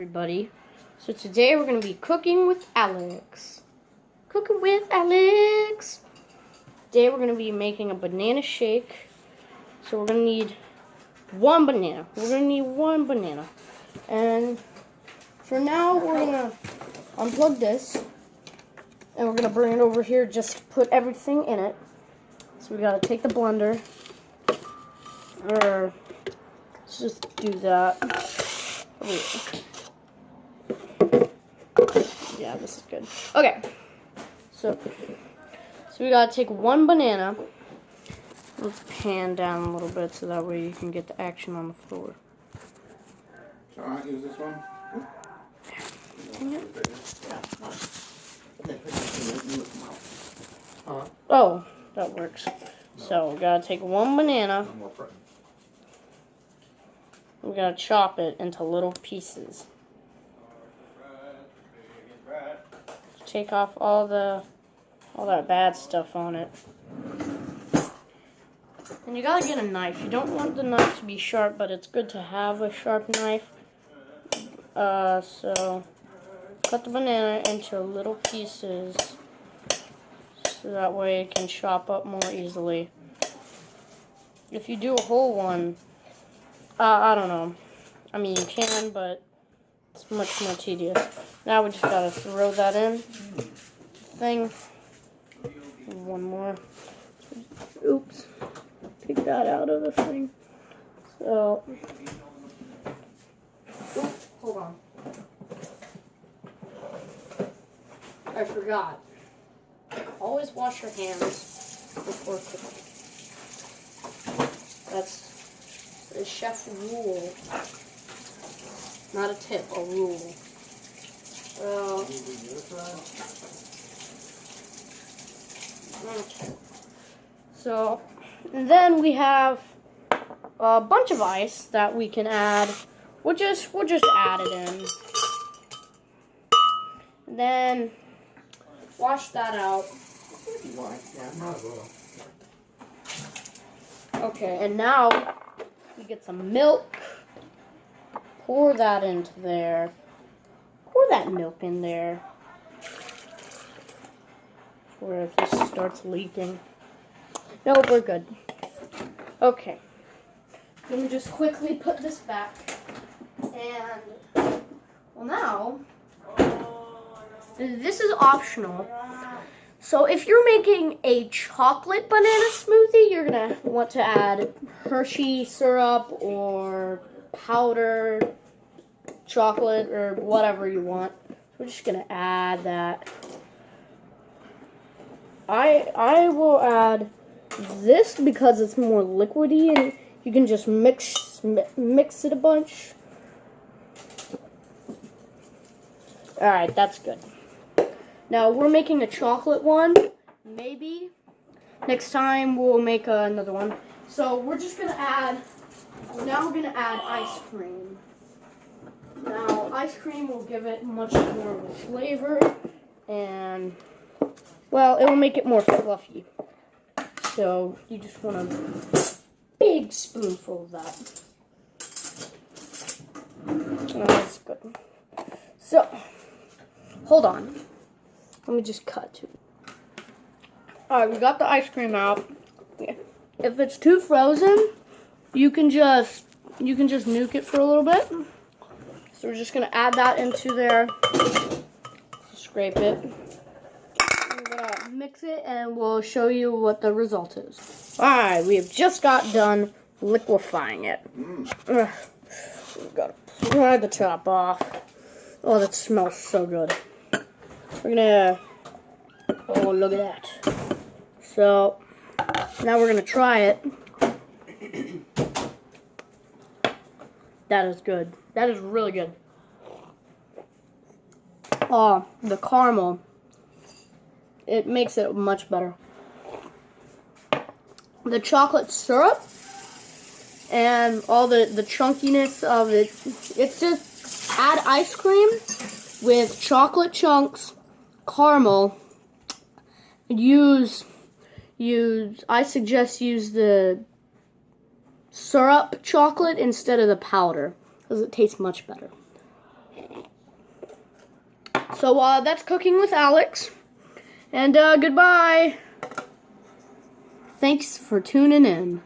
Everybody. So today we're going to be cooking with Alex. Cooking with Alex. Today we're going to be making a banana shake. So we're going to need one banana. And for now we're going to unplug this. And we're going to bring it over here just to put everything in it. So we got to take the blender. Let's just do that. Yeah, this is good. Okay, so we gotta take one banana. Let's pan down a little bit so that way you can get the action on the floor. Shall I use this one? Oh, that works. So we gotta take one banana. We gotta chop it into little pieces. Take off all that bad stuff on it. And you gotta get a knife. You don't want the knife to be sharp, but it's good to have a sharp knife. So cut the banana into little pieces so that way it can chop up more easily. If you do a whole one, I don't know. I mean, you can, but it's much more tedious. Now we just gotta throw that in. Thing. One more. Oops. Take that out of the thing. So. Oops, hold on. I forgot. Always wash your hands before cooking. That's a chef rule. Not a tip, a rule. Okay. So, and then we have a bunch of ice that we can add. We'll just add it in. And then wash that out. Okay, and now we get some milk. Pour that into there. Pour that milk in there. Where it just starts leaking. Nope, we're good. Okay. Let me just quickly put this back. And, well now, this is optional. So if you're making a chocolate banana smoothie, you're going to want to add Hershey syrup or powdered chocolate or whatever you want. We're just going to add that. I will add this because it's more liquidy and you can just mix it a bunch. Alright, that's good. Now we're making a chocolate one. Maybe next time we'll make another one. So we're just going to add, now we're going to add ice cream. Now ice cream will give it much more of a flavor and, well, it will make it more fluffy. So you just want a big spoonful of that. Oh, that's good. So, hold on. Let me just cut to it. Alright, we got the ice cream out. If it's too frozen, you can just nuke it for a little bit. So we're just gonna add that into there. Scrape it. I'm gonna mix it and we'll show you what the result is. Alright, we have just got done liquefying it. We've got to pry the top off. Oh, that smells so good. We're gonna, oh, look at that. So, now we're gonna try it. That is good. That is really good. Oh, the caramel. It makes it much better. The chocolate syrup and all the chunkiness of it. It's just add ice cream with chocolate chunks, caramel. I suggest use the syrup chocolate instead of the powder because it tastes much better. So that's Cooking with Alex. And goodbye. Thanks for tuning in.